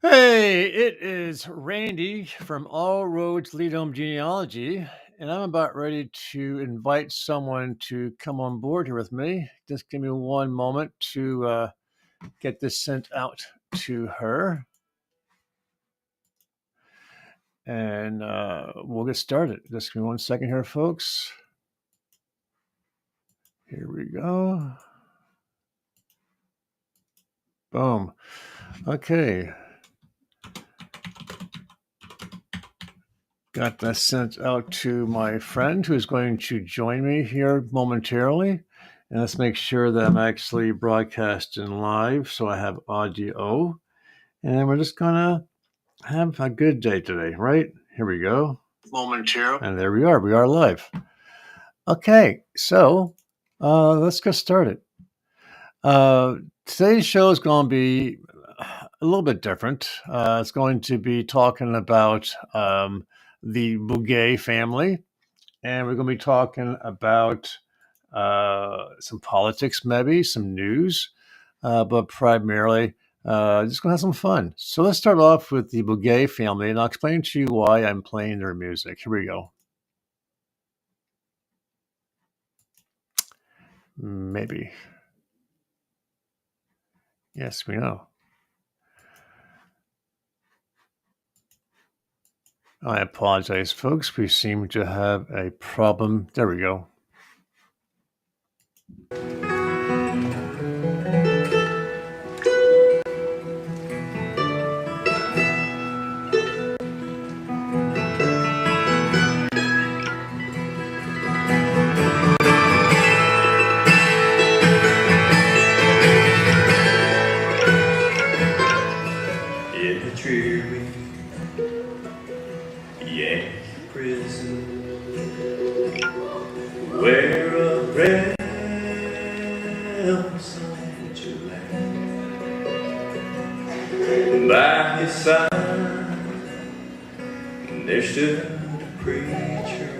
Hey, it is Randy from All Roads Lead Home Genealogy, and I'm about ready to invite someone to come on board here with me. Just give me one moment to get this sent out to her, and we'll get started. Just give me 1 second here, folks. Here we go. Boom. Okay. Got that sent out to my friend who's going to join me here momentarily. And let's make sure that I'm actually broadcasting live so I have audio. And we're just going to have a good day today, right? Here we go. Momentarily. And there we are. We are live. Okay, so let's get started. Today's show is going to be a little bit different. It's going to be talking about the Bouguer family, and we're going to be talking about some politics, maybe some news, but primarily just going to have some fun. So let's start off with the Bouguer family, and I'll explain to you why I'm playing their music. Here we go. Maybe. Yes, we know. I apologize, folks. We seem to have a problem. There we go. In the dreary Yankee prison, where a rebel soldier lay, by his side there stood a preacher,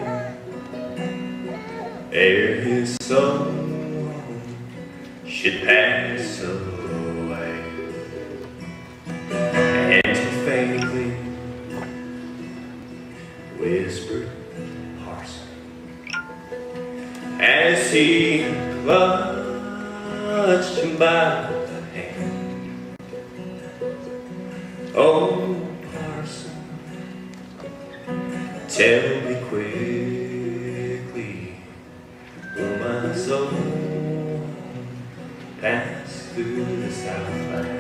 ere his soul should pass away. And he faintly whispered, "Parson," as he clutched him by the hand. "Oh, parson, tell me quickly, will my soul pass through the Southland?"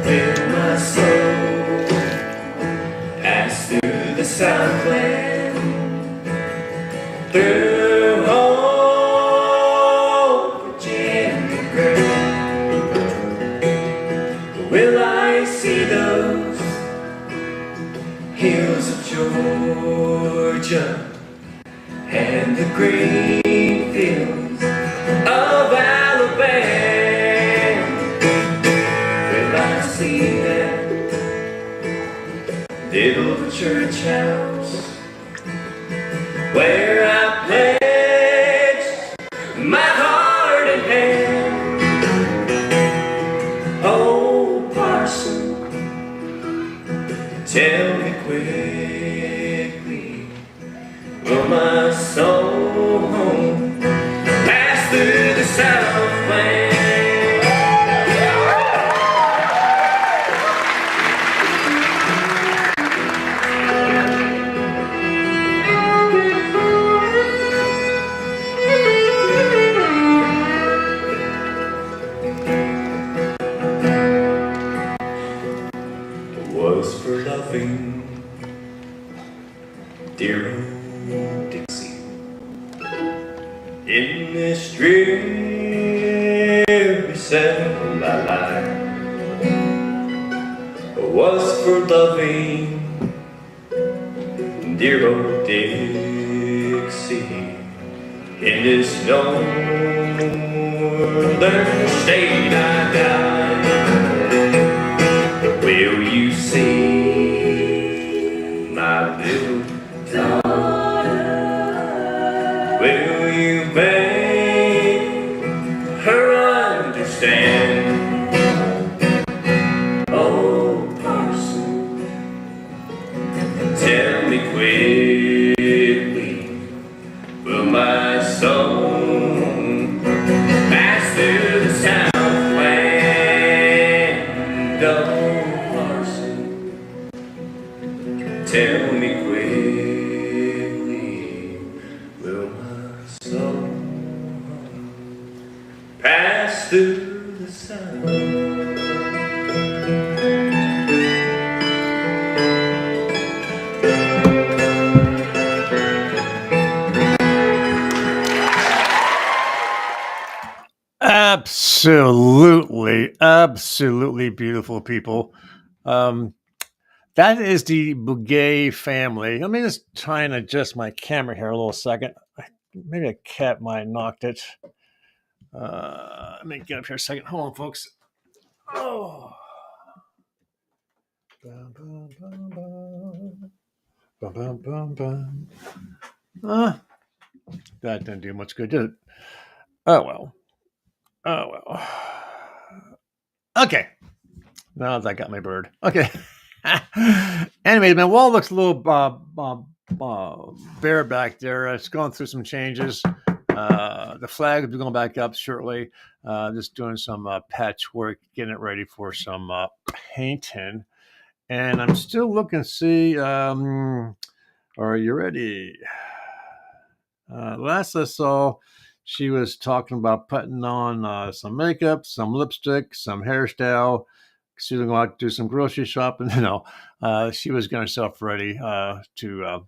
Will my soul pass through the Southland, through old Virginia Grove? Will I see those hills of Georgia and the green fields of Alabama? Will I see that little church house where I pledged my heart and hand? Oh, parson, tell me quickly, will my soul pass through the Southland? It was for loving dear old Dixie in this dreary cell I lie. It was for loving dear old Dixie in this northern state I died. absolutely beautiful people. Um, that is the Bouguet family. Let me just try and adjust my camera here a little second. Maybe a cat might have knocked it. Let me get up here a second. Hold on, folks. Oh. Bum, bum, bum, bum. Bum, bum, bum, bum. That didn't do much good, did it? Oh well. Oh well. Okay. Now that I got my bird. Okay. Anyway, my wall looks a little bare back there. It's going through some changes. The flag will be going back up shortly. Just doing some patchwork, getting it ready for some painting. And I'm still looking to see. Are you ready? Last I saw, she was talking about putting on some makeup, some lipstick, some hairstyle. She was going to do some grocery shopping. She was getting herself ready to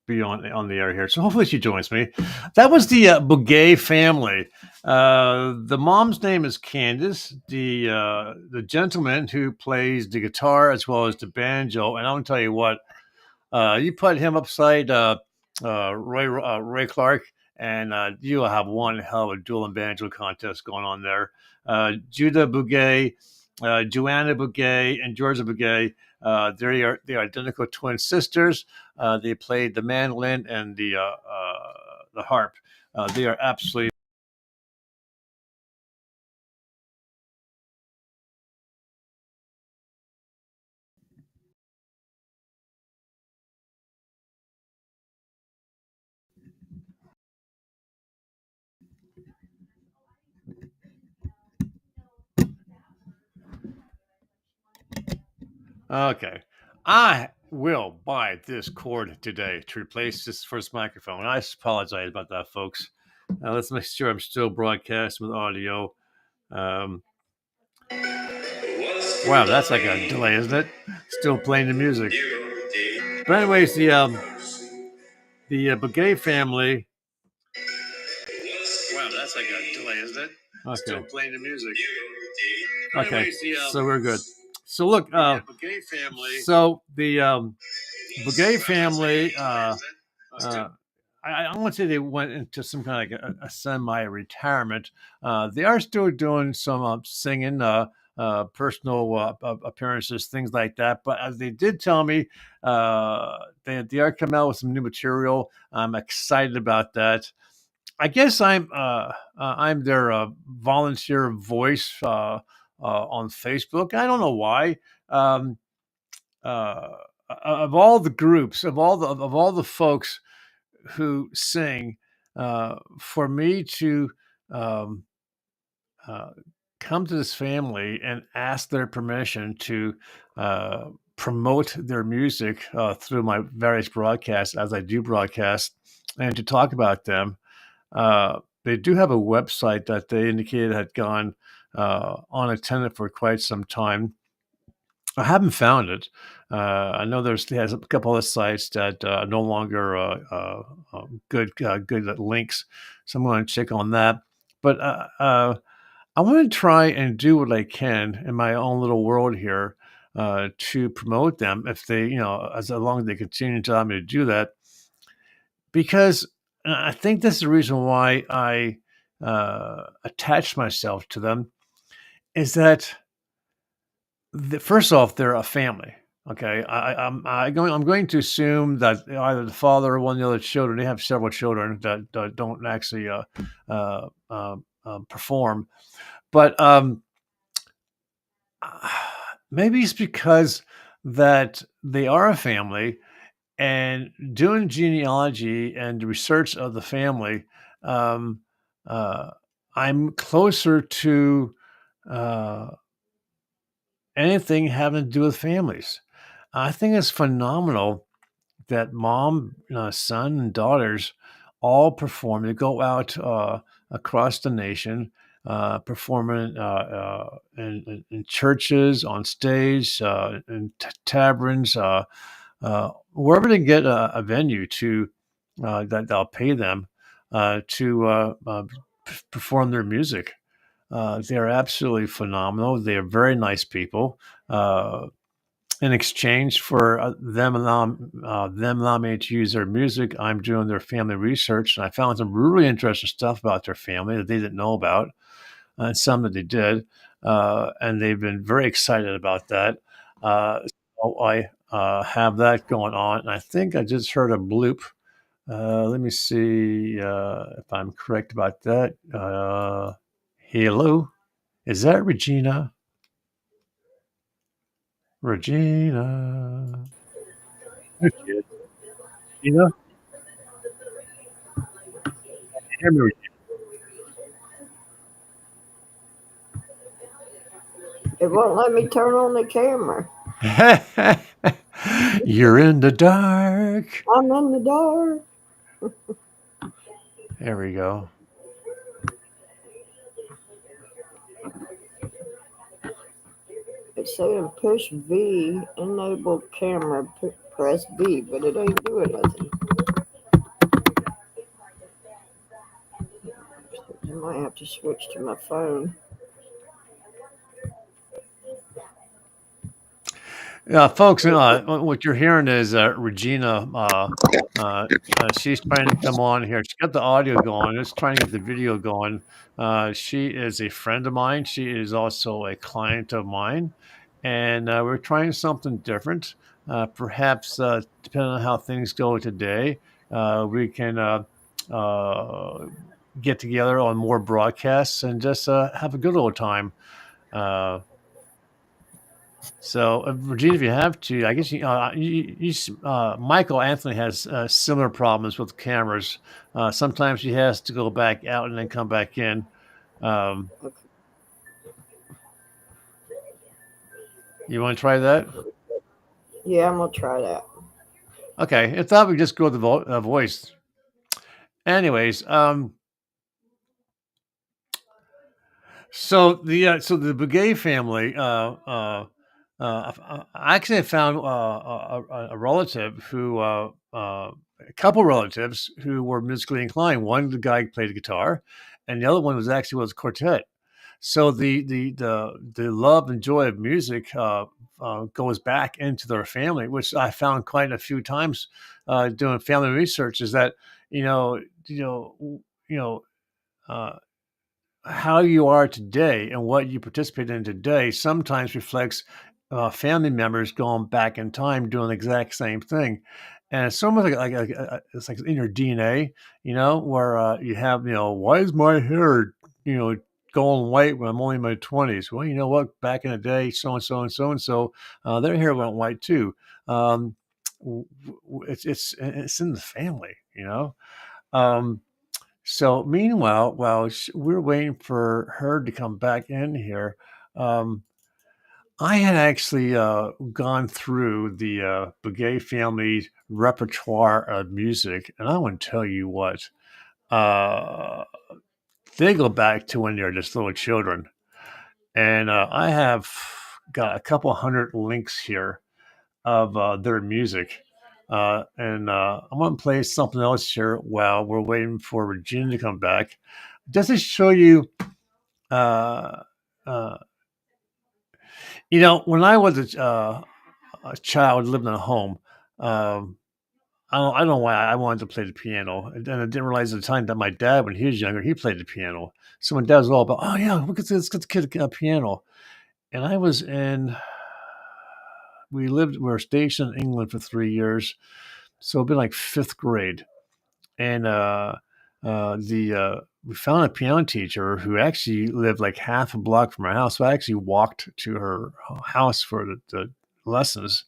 be on the air here. So hopefully she joins me. That was the Bouguet family. The mom's name is Candace. The gentleman who plays the guitar as well as the banjo. And I'm going to tell you what, you put him upside Ray Clark, and you'll have one hell of a dual and banjo contest going on there. Judah Bouguet, Joanna Bouguet, and Georgia Bouguet. They are identical twin sisters. They played the mandolin and the harp. They are absolutely. Okay. I will buy this cord today to replace this first microphone. I apologize about that, folks. Let's make sure I'm still broadcasting with audio. Wow, that's like a delay, isn't it? Still playing the music. But anyways, the Bouguet family. Wow, that's like a delay, isn't it? Okay. Still playing the music. Okay, so we're good. So look, Bouguet family. So the Bouguet family. I want to say they went into some kind of like a semi-retirement. They are still doing some singing, personal appearances, things like that. But as they did tell me, they are coming out with some new material. I'm excited about that. I guess I'm their volunteer voice on Facebook. I don't know why. Uh, of all the groups, of all the folks who sing, for me to um, uh, come to this family and ask their permission to promote their music through my various broadcasts, as I do broadcast, and to talk about them. They do have a website that they indicated had gone unattended for quite some time. I haven't found it. I know they has a couple of sites that are no longer good links, so I'm going to check on that. But I want to try and do what I can in my own little world here to promote them. If they, as long as they continue to allow me to do that, because I think that's the reason why I attach myself to them. Is that first off, they're a family. Okay, I'm going to assume that either the father or one of the other children, they have several children that don't actually perform, but maybe it's because that they are a family, and doing genealogy and research of the family, um, uh, I'm closer to uh, anything having to do with families. I think it's phenomenal that mom, son, and daughters all perform. They go out across the nation, performing in churches, on stage, in taverns, wherever they get a venue to that they'll pay them to perform their music. They're absolutely phenomenal. They are very nice people. In exchange for them allowing me to use their music, I'm doing their family research, and I found some really interesting stuff about their family that they didn't know about, and some that they did, and they've been very excited about that. So I have that going on, and I think I just heard a bloop. Let me see if I'm correct about that. Hello, is that Regina? Regina. There she is. Regina? Hear me, It won't let me turn on the camera. Regina? You're in the dark. I'm in the dark. There we go. It's saying push V, enable camera, press V, but it ain't doing nothing. I might have to switch to my phone. Folks, what you're hearing is Regina. She's trying to come on here. She's got the audio going. It's trying to get the video going. She is a friend of mine. She is also a client of mine. And we're trying something different. Perhaps, depending on how things go today, we can get together on more broadcasts and just have a good old time. So, Regina, if you have to, I guess Michael Anthony has similar problems with cameras. Sometimes he has to go back out and then come back in. You want to try that? Yeah, I'm gonna try that. Okay, I thought we'd just go with the voice. Anyways, so the Bugay family. I actually found a relative who, a couple relatives who were musically inclined. One, the guy played the guitar, and the other one was actually was a quartet. So the love and joy of music goes back into their family, which I found quite a few times doing family research. Is that you know you know you know. How you are today and what you participate in today sometimes reflects family members going back in time doing the exact same thing. And it's almost it's like in your DNA, where you have, why is my hair, going white when I'm only in my 20s? Well, you know what? Back in the day, so and so and so and so, their hair went white too. Um, it's in the family, So meanwhile, while we're waiting for her to come back in here, I had actually gone through the Bugay family repertoire of music, and I want to tell you what, uh, they go back to when they're just little children. And I have got a couple hundred links here of their music. And I'm going to play something else here while we're waiting for Regina to come back. Just to show you, uh, uh, when I was a child living at home, um, I don't know why I wanted to play the piano. And I didn't realize at the time that my dad, when he was younger, he played the piano. So my dad was all about, oh, yeah, look at this, get the kid a piano. And we were stationed in England for 3 years. So it'd been like fifth grade. And we found a piano teacher who actually lived like half a block from our house. So I actually walked to her house for the lessons.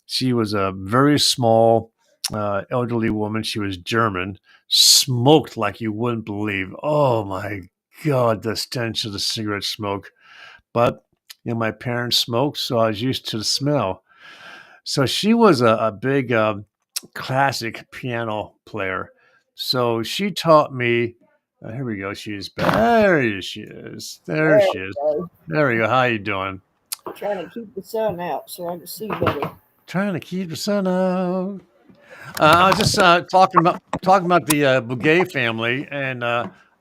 She was a very small, elderly woman. She was German, smoked like you wouldn't believe. Oh my God, the stench of the cigarette smoke. But my parents smoked, so I was used to the smell. So she was a big classic piano player. So she taught me. Here we go. She's back. There she is. There she is. There we go. How you doing? Trying to keep the sun out so I can see better. Trying to keep the sun out. I was just talking about the Bugay family, and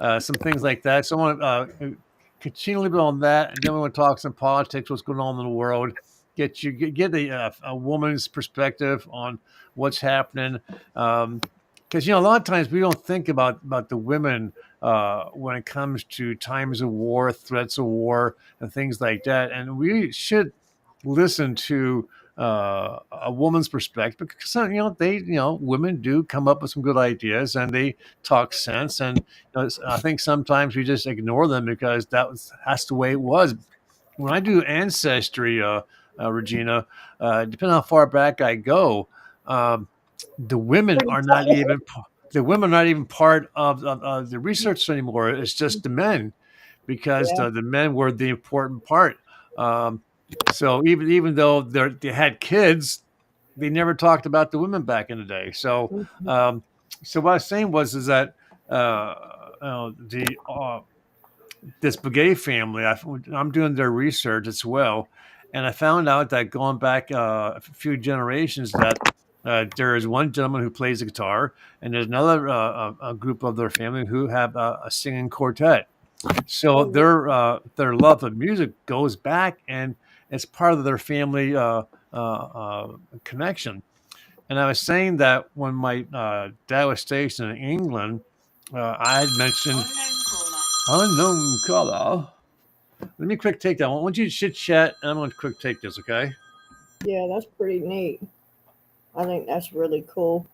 some things like that. So I want to continue a little bit on that, and then we want to talk some politics, what's going on in the world, get a woman's perspective on what's happening. Because a lot of times we don't think about the women when it comes to times of war, threats of war, and things like that, and we should listen to a woman's perspective because women do come up with some good ideas and they talk sense, and I think sometimes we just ignore them because that's the way it was. When I do ancestry, Regina, depending on how far back I go, um, the women Pretty are not tough. even the women are not even part of the research anymore. It's just the men because Yeah. the men were the important part. Um, so even though they had kids, they never talked about the women back in the day. So Mhm. um, so what I was saying was is that the this Begay family, I'm doing their research as well, and I found out that going back a few generations that there is one gentleman who plays the guitar, and there's another a group of their family who have a singing quartet. So Oh, their love of music goes back, and it's part of their family connection. And I was saying that when my dad was stationed in England, I had mentioned unknown caller. Let me quick take that one. Why don't you chit chat, and I'm going to quick take this, okay? yeah, that's pretty neat. I think that's really cool.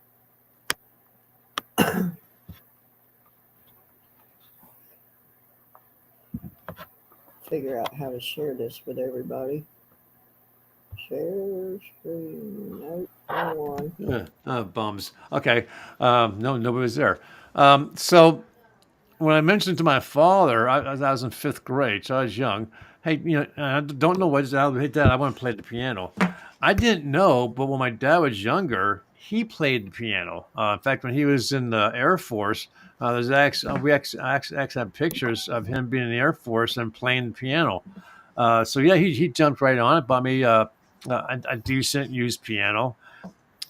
Figure out how to share this with everybody. Share screen. Nope, no one. Yeah, bums. Okay, no, nobody was there. So when I mentioned to my father, I was in fifth grade, so I was young. Hey, I don't know what. Hey, Dad, I want to play the piano. I didn't know, but when my dad was younger, he played the piano. In fact, when he was in the Air Force, there's actually have pictures of him being in the Air Force and playing the piano. So yeah, he jumped right on it, bought me a decent used piano.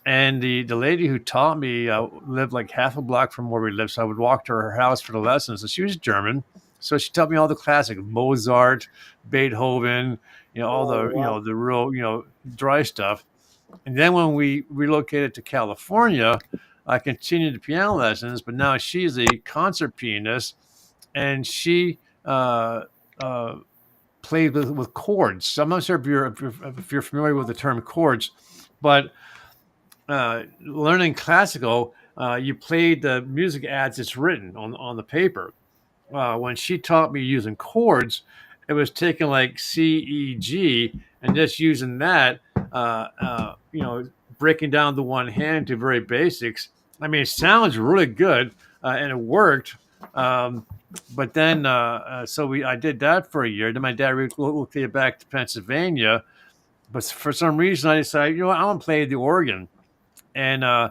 And the lady who taught me lived like half a block from where we lived, so I would walk to her house for the lessons. And she was German, so she taught me all the classic Mozart, Beethoven, all Oh, the wow. the real dry stuff. And then when we relocated to California, I continued the piano lessons, but now she's a concert pianist, and she uh, played with chords. So I'm not sure if you're familiar with the term chords, but learning classical, you played the music as it's written on the paper. When she taught me using chords, it was taking like C, E, G, and just using that, breaking down the one hand to very basics. I mean, it sounds really good, and it worked. Um, but then, I did that for a year. Then my dad relocated back to Pennsylvania, but for some reason I decided, I want to play the organ, and I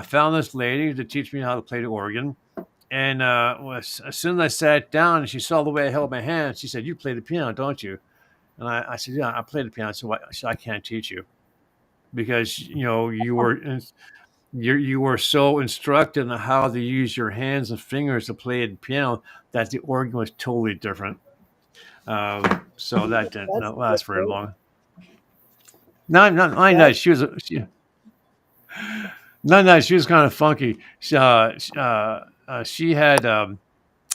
found this lady to teach me how to play the organ. And as soon as I sat down and she saw the way I held my hand, she said, "You play the piano, don't you?" And I said, "Yeah, I play the piano." So I can't teach you because you were so instructed in how to use your hands and fingers to play the piano that the organ was totally different. So that didn't That's not last very different. long. No, no, I know That's she was. No, no, she was kind of funky. She had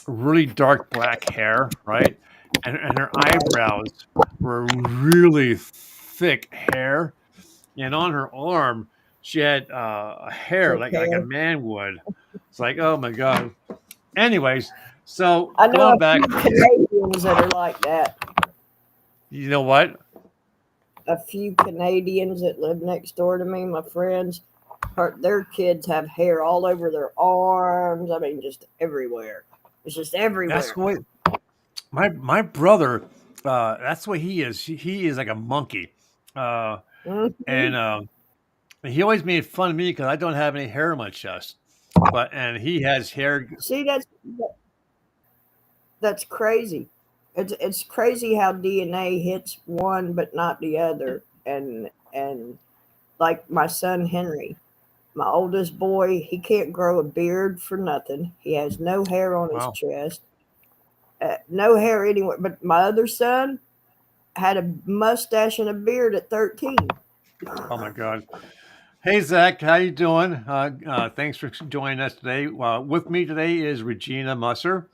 really dark black hair, right? And her right. eyebrows were really thick hair. And on her arm, she had a hair Thick like a hair. man would. It's like, oh my God. Anyways, so I know going a back, few Canadians that are like that. you know what? A few Canadians that live next door to me, my friends, their kids have hair all over their arms. I mean, just everywhere. It's just That's everywhere. the way my brother, that's what he is. He is like a monkey. Uh, Hmm. and he always made fun of me because I don't have any hair on my chest, and he has hair. See, that's crazy. It's crazy how DNA hits one but not the other. And like my son Henry. My oldest boy, he can't grow a beard for nothing. He has no hair on his Wow. chest, no hair anywhere. But my other son had a mustache and a beard at 13. Oh my God. Hey Zach, how you doing? Thanks for joining us today. With me today is Regina Musser.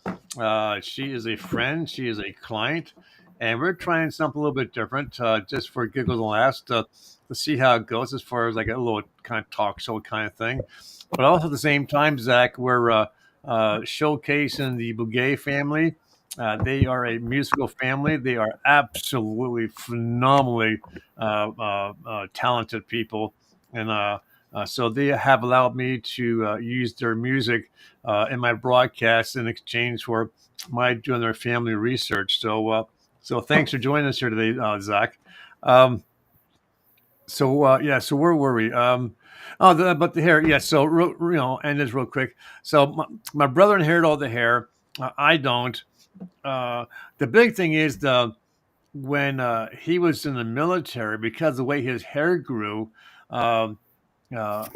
She is a friend. She is a client, and we're trying something a little bit different, just for giggles and laughs, to see how it goes, as far as like a little kind of talk show kind of thing. But also at the same time, Zach, we're showcasing the Bouguet family. They are a musical family. They are absolutely phenomenally talented people, and so they have allowed me to use their music in my broadcast in exchange for my doing their family research. So thanks for joining us here today, Zach. Um, so where were we? But the hair, yeah. So and this real quick. So my brother inherited all the hair. I don't. Uh, the big thing is the when he was in the military, because the way his hair grew. Um, uh,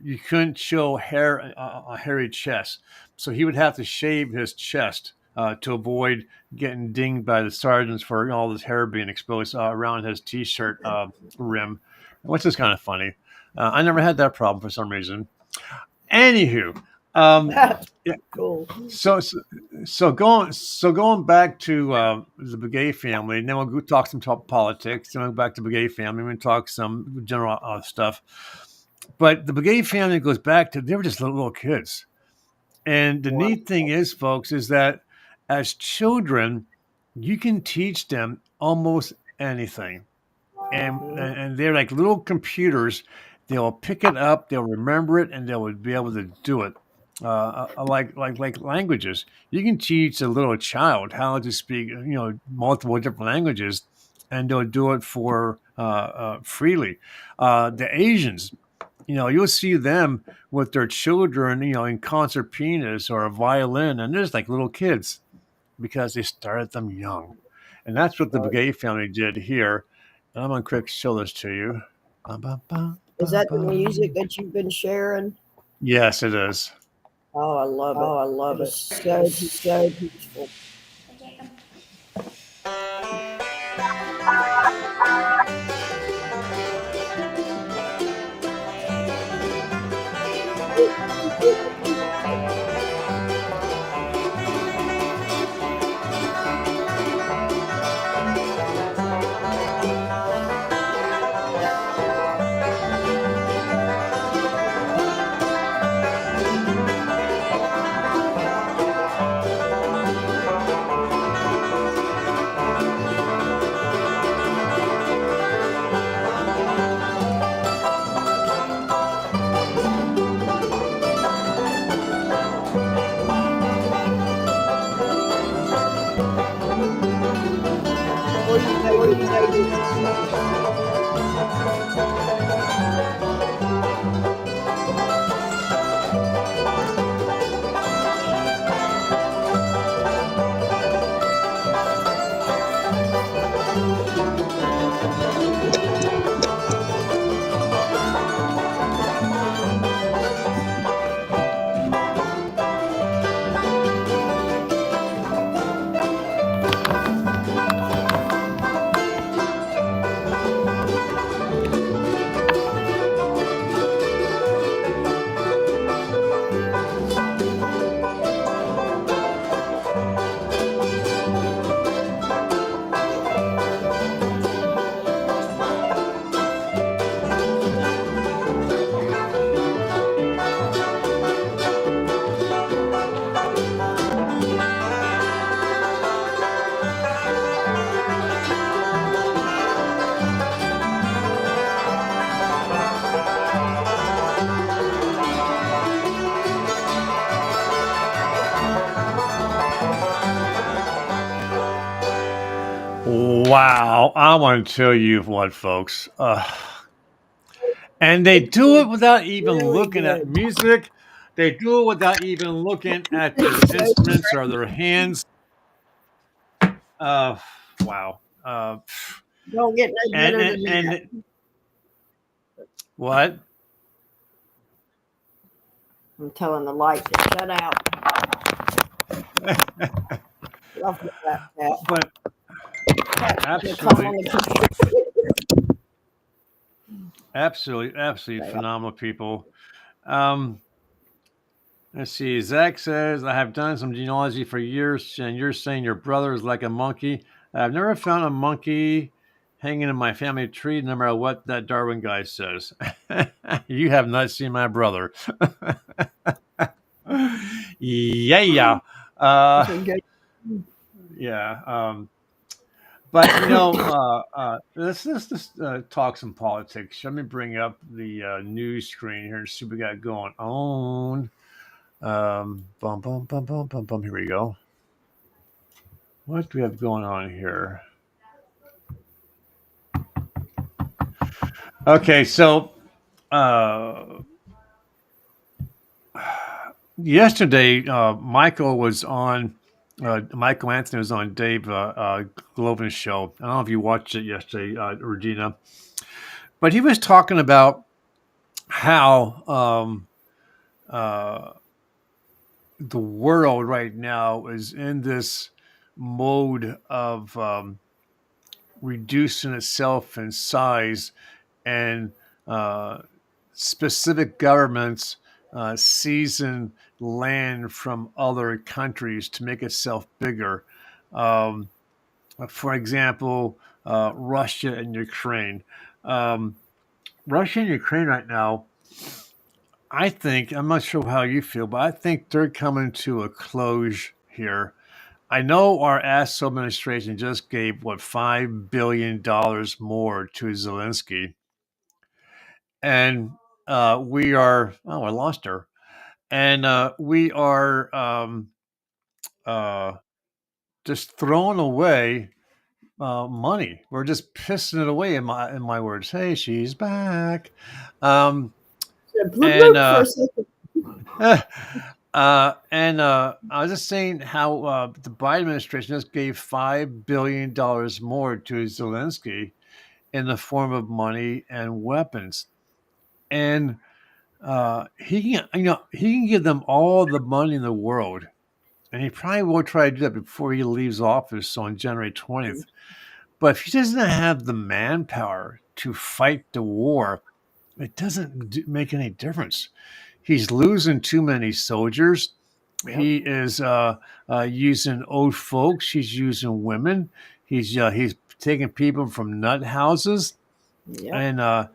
you couldn't show hair, a hairy chest, so he would have to shave his chest to avoid getting dinged by the sergeants for all his hair being exposed around his t-shirt rim, which is kind of funny. I never had that problem for some reason. Anywho, um, That's yeah, cool. so going back to the Begay family, and then we'll go talk some politics. Then we'll go back to Begay family. We'll talk some general stuff. But the Begay family goes back to, they were just little kids. And the Wow. neat thing is, folks, is that as children, you can teach them almost anything, Mhm. and they're like little computers. They'll pick it up, they'll remember it, and they'll be able to do it. Like languages, you can teach a little child how to speak, multiple different languages, and they'll do it for freely. The Asians, you'll see them with their children, in concertinas or a violin, and they're just like little kids because they started them young. And that's what the Right. Begay family did here. And I'm going to quick show this to you. Ba, ba, ba, Is ba, that the music ba. that you've been sharing? Yes, it is. Oh, I love it. Oh, I love it. So peaceful. Before you know this, Wow. I want to tell you what, folks. And they it's do it without even really looking at good. music. They do it without even looking at their It's so instruments or their hands. Uh, wow. don't get no And, better and, than that. and what? I'm telling the light to shut out. Love that cat. But They come on absolutely, the computer. absolutely They are. phenomenal people. Um, let's see. Zach says, I have done some genealogy for years, and you're saying your brother is like a monkey. I've never found a monkey hanging in my family tree, no matter what that Darwin guy says. You have not seen my brother. Yeah. It's Uh, a good. yeah. But let's just talk some politics. Let me bring up the news screen here and see what we got going on. Bum bum bum bum bum bum. Here we go. What do we have going on here? Okay, so uh, yesterday Michael was on. Michael Anthony was on Dave Glovin's show. I don't know if you watched it yesterday, Regina, but he was talking about how uh, the world right now is in this mode of reducing itself in size, and uh, specific governments seizing land from other countries to make itself bigger. Um, for example, Russia and Ukraine. Um, Russia and Ukraine right now, I think, I'm not sure how you feel, but I think they're coming to a close here. I know our ASO administration just gave, what, $5 billion more to Zelensky. And I lost her. And we are uh, just throwing away money. We're just pissing it away, in my words. Hey, she's back. Um, Said bloop and bloop for a second. I was just saying how the Biden administration just gave $5 billion more to Zelensky in the form of money and weapons, and he can give them all the money in the world, and he probably will try to do that before he leaves office on January 20th. But if he doesn't have the manpower to fight the war, it doesn't make any difference. He's losing too many soldiers. Yep. He is using old folks. He's using women. He's taking people from nut houses, Yep. and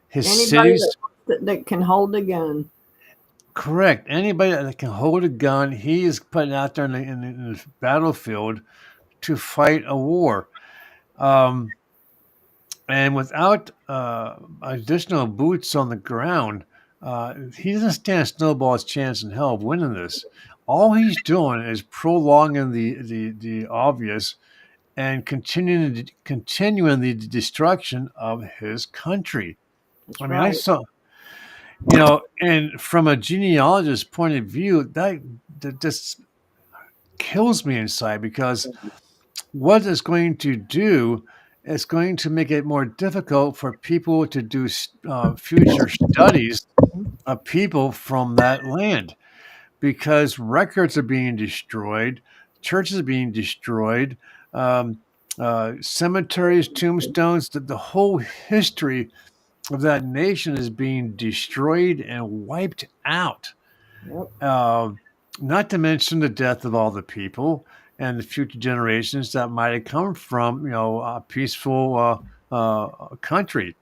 his Anybody cities. that can hold a gun. Correct. Anybody that can hold a gun, he is putting out there in the battlefield to fight a war. And without additional boots on the ground, he doesn't stand a snowball's chance in hell of winning this. All he's doing is prolonging the obvious and continuing the destruction of his country. That's I mean, I right. saw, and from a genealogist's point of view, that just kills me inside, because what it's going to do is going to make it more difficult for people to do future studies of people from that land, because records are being destroyed, churches are being destroyed, um, cemeteries, tombstones, the whole history of that nation is being destroyed and wiped out. Yep. Not to mention the death of all the people and the future generations that might have come from, a peaceful country.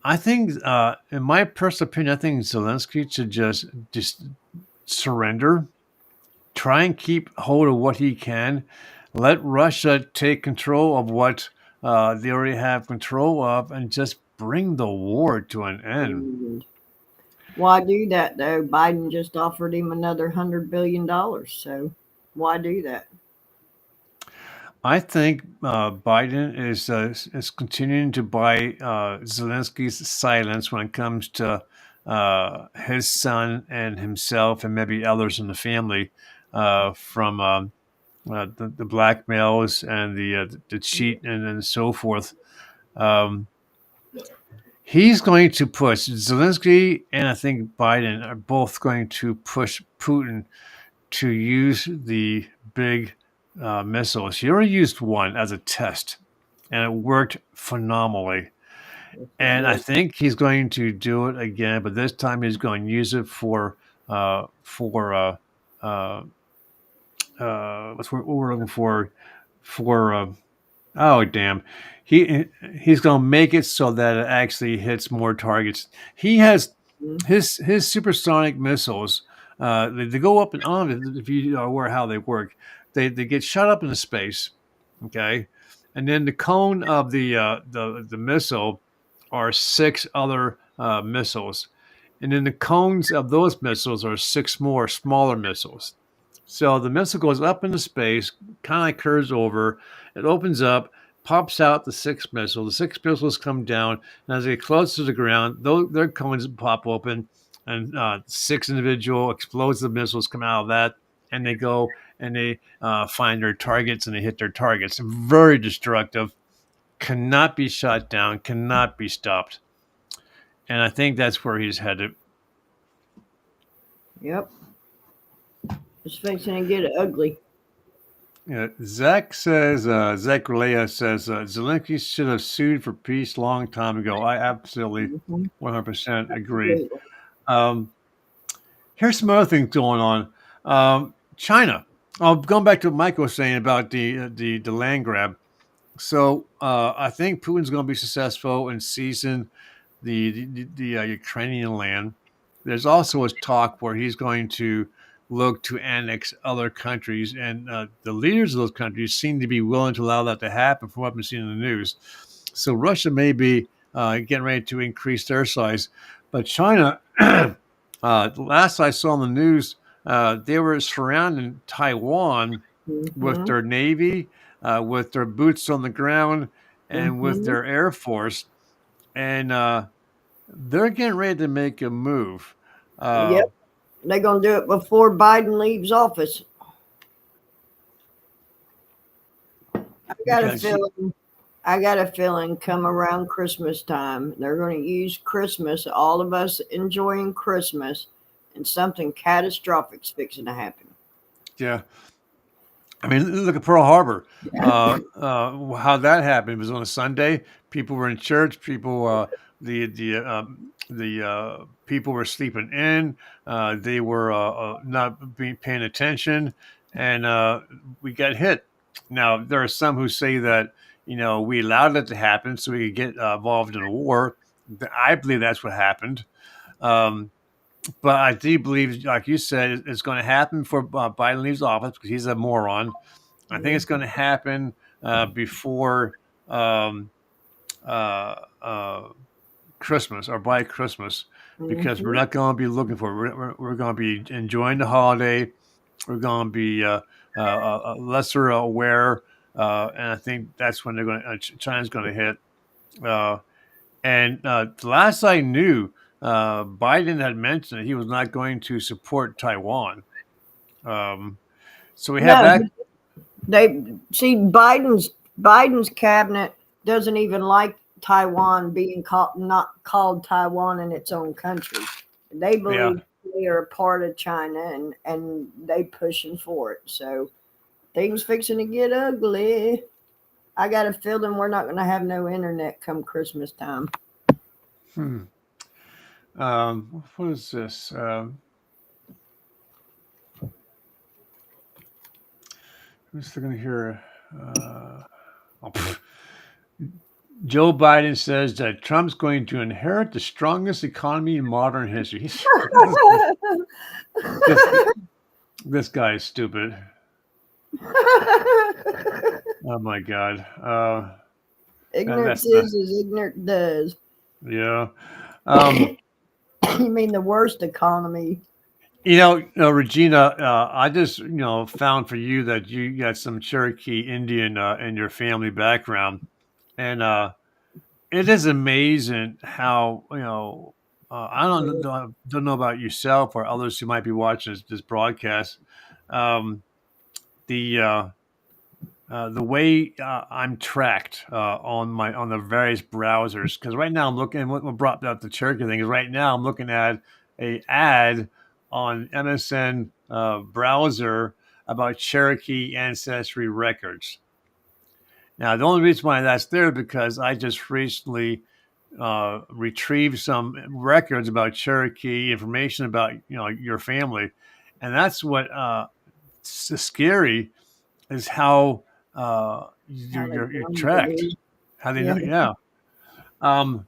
I think, in my personal opinion, I think Zelensky should just surrender, try and keep hold of what he can, let Russia take control of what they already have control of, and just bring the war to an end. And why do that though? Biden just offered him another $100 billion. So why do that? I think Biden is continuing to buy Zelensky's silence when it comes to his son and himself and maybe others in the family, from the blackmails and the cheat and so forth. Um, he's going to push Zelensky, and I think Biden are both going to push Putin to use the big missiles. He already used one as a test, and it worked phenomenally. And I think he's going to do it again, but this time he's going to use it for uh, for uh, uh, what we're looking for. Oh damn, he's going to make it so that it actually hits more targets. He has his supersonic missiles. They go up and on. If you are aware how they work, they get shot up into space. Okay, and then the cone of the missile are six other missiles, and then the cones of those missiles are six more smaller missiles. So the missile goes up into space, kind of curves over, it opens up, pops out the six missiles. The six missiles come down, and as they get close to the ground, their cones pop open, and six individual explosive missiles come out of that, and they go and they find their targets and they hit their targets. Very destructive, cannot be shot down, cannot be stopped. And I think that's where he's headed. Yep. It's fixing to get ugly. Yeah, Zach Relea says, Zelensky should have sued for peace long time ago. I absolutely 100% agree. Here's some other things going on. China. Going back to what Mike was saying about the land grab. So I think Putin's going to be successful in seizing the Ukrainian land. There's also a talk where he's going to look to annex other countries, and the leaders of those countries seem to be willing to allow that to happen from what I've been seeing in the news. So Russia may be getting ready to increase their size, but China, last I saw in the news, they were surrounding Taiwan with their navy, with their boots on the ground, and with their air force, and they're getting ready to make a move. Yep. They're going to do it before Biden leaves office. I got a feeling come around Christmas time, they're going to use Christmas, all of us enjoying Christmas, and something catastrophic's fixing to happen. Yeah. I mean, look at Pearl Harbor. How that happened. It was on a Sunday. People were in church. People, the people were sleeping in. They were not paying attention, and we got hit. Now there are some who say that we allowed it to happen so we could get involved in a war. I believe that's what happened. But I do believe, like you said, it's going to happen before Biden leaves office because he's a moron. I think it's going to happen before Christmas or by Christmas because we're not going to be looking for it. We're going to be enjoying the holiday. We're going to be lesser aware, and I think that's when China's going to hit. And the last I knew, Biden had mentioned that he was not going to support Taiwan. So we have that. They see Biden's cabinet doesn't even like Taiwan being not called Taiwan in its own country. They believe they are a part of China and they pushing for it. So things fixing to get ugly. I got a feeling we're not going to have no internet come Christmas time. What is this? Who's going to hear? Joe Biden says that Trump's going to inherit the strongest economy in modern history. This guy is stupid. Oh my God. Ignorance is as ignorant does. Yeah. You mean the worst economy? Regina, I just, found for you that you got some Cherokee Indian in your family background. And it is amazing how, I don't know about yourself or others who might be watching this broadcast. The the way I'm tracked on the various browsers, because right now I'm looking. What brought up the Cherokee thing is right now I'm looking at a ad on MSN browser about Cherokee ancestry records. Now, the only reason why that's there because I just recently retrieved some records about Cherokee, information about your family, and that's what scary is how How they you're blend it tracked. in. How they Yeah. know? Yeah. Um,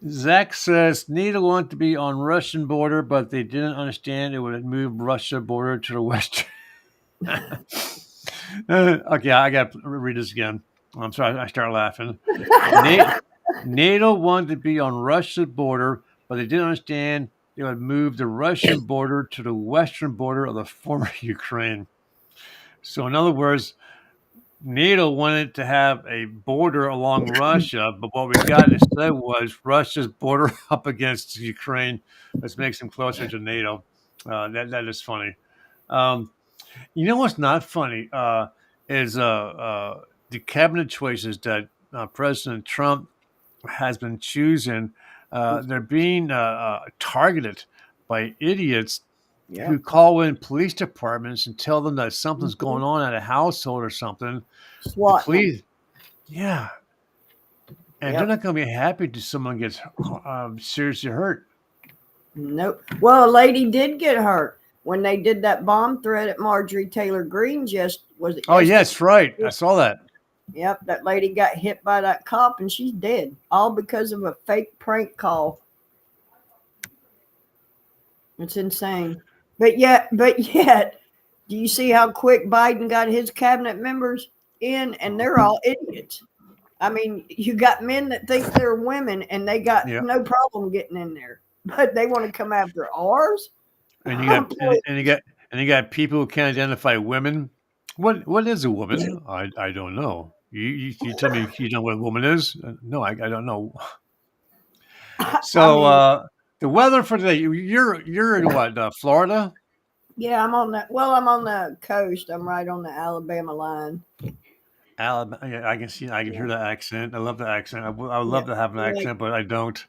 Zach says NATO wanted to be on Russian border, but they didn't understand it would move Russia border to the west. Okay, I got to read this again. I'm sorry, I start laughing. NATO wanted to be on Russia's border, but they didn't understand they would move the Russian border to the western border of the former Ukraine. So, in other words, NATO wanted to have a border along Russia, but what we got instead was Russia's border up against Ukraine. This makes them closer to NATO. That is funny. Um, you know what's not funny is the cabinet choices that President Trump has been choosing. They're being targeted by idiots Yeah. who call in police departments and tell them that something's Mhm. going on at a household or something. The Swatting 'em. police, yeah, and they're Yep. not going to be happy if someone gets seriously hurt. Nope. Well, a lady did get hurt when they did that bomb threat at Marjorie Taylor Greene. Just was it Oh, yesterday? yes, right. I saw that. Yep, that lady got hit by that cop and she's dead, all because of a fake prank call. It's insane. But yet, do you see how quick Biden got his cabinet members in? And they're all idiots. I mean, you got men that think they're women and they got Yeah, no problem getting in there, but they want to come after ours. and you Oh, got boy. and you got people who can't identify women. What is a woman? I don't know. You tell me you know what a woman is? No, I don't know. I So mean, the weather for today. You're in what Florida? yeah, I'm on the I'm on the coast. I'm right on the Alabama line. Alabama. Yeah, I can Yeah, hear the accent. I love the accent. I would yeah. love to have an Like, accent, but I don't.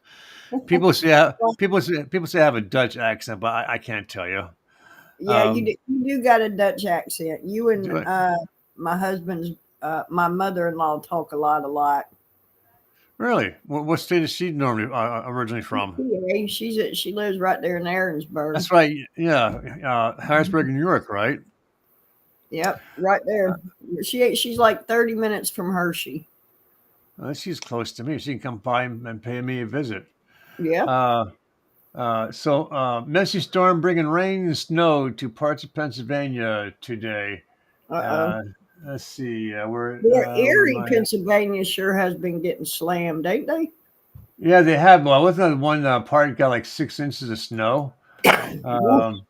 well, People say I have a Dutch accent, but I can't tell you. yeah, Um, you do got a Dutch accent. You and do it my husband's my mother-in-law talk a lot. really? What state is she normally originally from? Yeah, she lives right there in Aaronsburg. That's right. Yeah, Harrisburg, New York, right? Yep, right Uh, there. She's like 30 minutes from Hershey. she's close to me. She can come by and pay me a visit. Yeah. Uh, Messy storm bringing rain and snow to parts of Pennsylvania today. Uh-oh. Uh, let's see. Yeah, Where am Erie, I? Pennsylvania sure has been getting slammed, ain't they? Yeah, they have. Well, wasn't that one part got like 6 inches of snow? Woof. Um,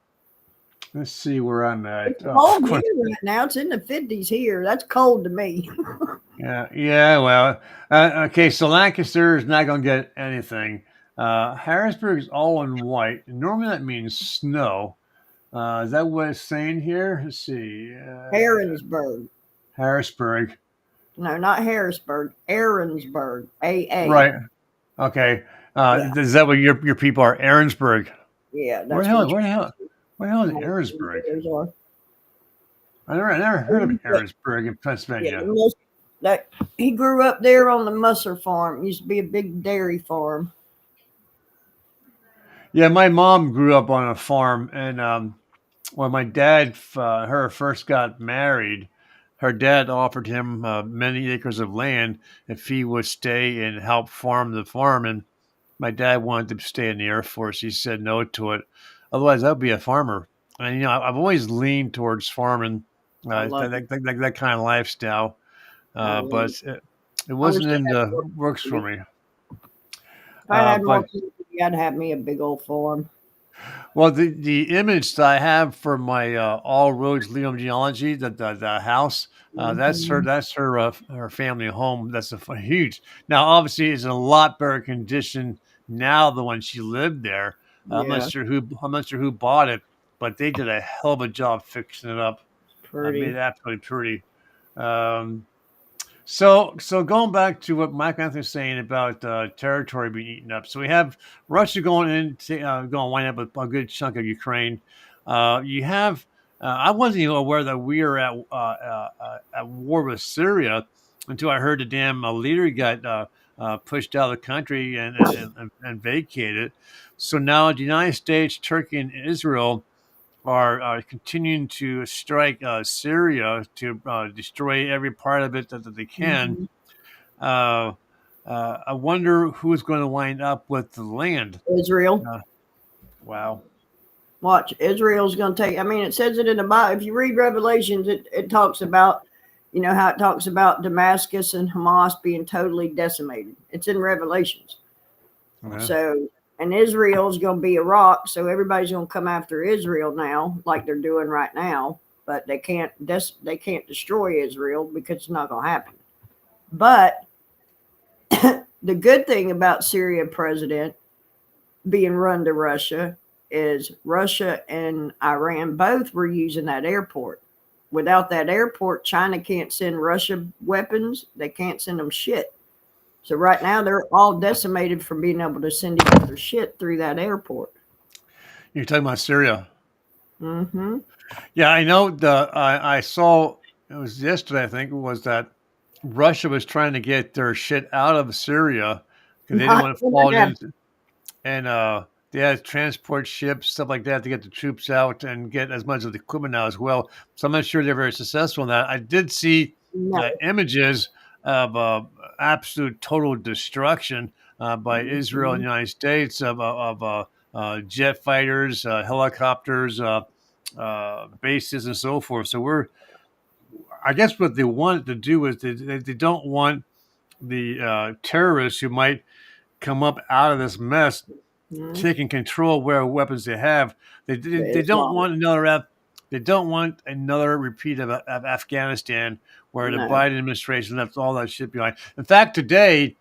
let's see where I'm at. It's Oh, of cold course. here right now. It's in the 50s here. That's cold to me. Yeah, yeah. Well, okay. So Lancaster is not going to get anything. Harrisburg is all in white. Normally that means snow. Is that what it's saying here? Let's see. Aaronsburg. Harrisburg. No, not Harrisburg. Aaronsburg. AA. Right. Okay. Yeah. Is that what your people are? Aaronsburg. Yeah, Where the that's hell? where Where the hell is my Aaronsburg? bears are. I never heard of But, Aaronsburg in yeah, Pennsylvania. that he grew up there on the Musser farm. Used to be a big dairy farm. Yeah, my mom grew up on a farm, and when my dad her first got married, her dad offered him many acres of land if he would stay and help farm the farm. And my dad wanted to stay in the Air Force. He said no to it. Otherwise, I'd be a farmer. And I've always leaned towards farming, I love it. that kind of lifestyle. I love But it. it I wish wasn't I in had the more works for property. me. If I had more But property, I'd have me a big old farm. well, the image that I have for my all roads lead home genealogy, the house, Hmm. that's her family home. That's huge. Now, obviously, it's in a lot better condition now than when she lived there. Yeah, I'm not sure who bought it, but they did a hell of a job fixing it up. Made pretty. it absolutely pretty. Um, so going back to what Mike Anthony was saying about territory being eaten up. So we have Russia going in, going to wind up with a good chunk of Ukraine. You have. I wasn't even aware that we are at war with Syria until I heard the damn leader got pushed out of the country and vacated. So now the United States, Turkey, and Israel are continuing to strike Syria to destroy every part of it that they can. Mhm. Uh, I wonder who's going to wind up with the land. Israel. Wow. Watch, Israel's going to take. I mean, it says it in the Bible. If you read Revelations, it talks about, how it talks about Damascus and Hamas being totally decimated. It's in Revelations. Okay. So, and Israel's going to be a rock. So everybody's going to come after Israel now, like they're doing right now. But they can't destroy Israel because it's not going to happen. But the good thing about Syria president being run to Russia is Russia and Iran both were using that airport. Without that airport, China can't send Russia weapons. They can't send them shit. So right now they're all decimated from being able to send each other shit through that airport. You're talking about Syria. Mm-hmm. Yeah, I know. I saw it was yesterday. I think it was that Russia was trying to get their shit out of Syria because they didn't want to fall into, and they had transport ships, stuff like that, to get the troops out and get as much of the equipment out as well. So I'm not sure they're very successful in that. I did see images of absolute total destruction by Israel and the United States of jet fighters, helicopters, bases, and so forth. So I guess what they want to do is they don't want the terrorists who might come up out of this mess taking control of where weapons they have. They don't want another repeat of Afghanistan where the Biden administration left all that shit behind. In fact, today,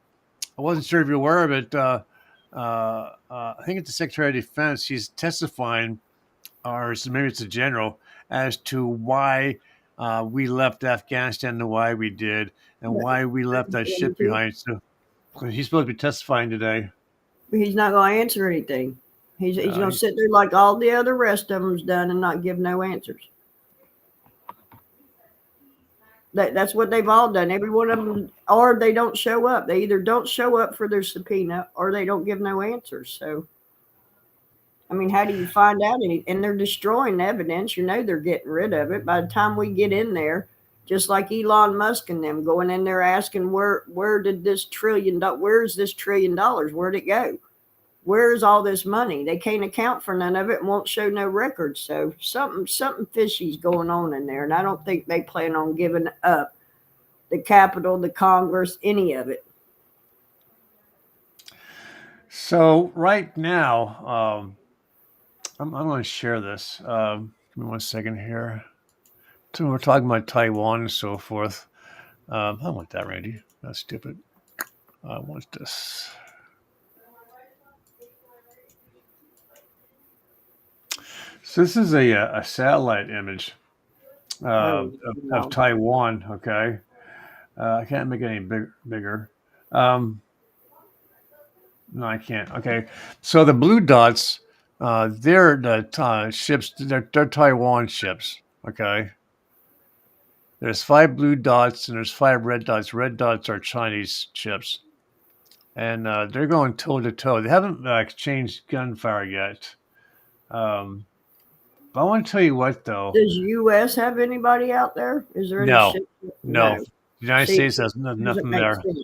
I wasn't sure if you're aware of it. I think it's the Secretary of Defense. He's testifying, or maybe it's a general, as to why we left Afghanistan the way we did and why we left that shit behind. So he's supposed to be testifying today. He's not going to answer anything. He's going to sit there like all the other rest of them's done and not give no answers. That's what they've all done. Every one of them, or they don't show up. They either don't show up for their subpoena or they don't give no answers. So, I mean, how do you find out any? And they're destroying evidence. They're getting rid of it. By the time we get in there, just like Elon Musk and them going in there asking where did this where's this $1 trillion? Where'd it go? Where's all this money? They can't account for none of it and won't show no records. So something fishy's going on in there. And I don't think they plan on giving up the Capitol, the Congress, any of it. So right now, I'm going to share this. Give me 1 second here. So we're talking about Taiwan and so forth. I don't want that, Randy. That's stupid. I want this. So this is a satellite image of Taiwan. Okay, I can't make it any bigger. No, I can't. Okay, so the blue dots, they're the ships. They're Taiwan ships. Okay. There's 5 blue dots and there's 5 red dots. Red dots are Chinese ships, and they're going toe to toe. They haven't exchanged gunfire yet. But I want to tell you what, though. Does U.S. have anybody out there? Is there any no? ship? No. The United States has nothing there. Sense.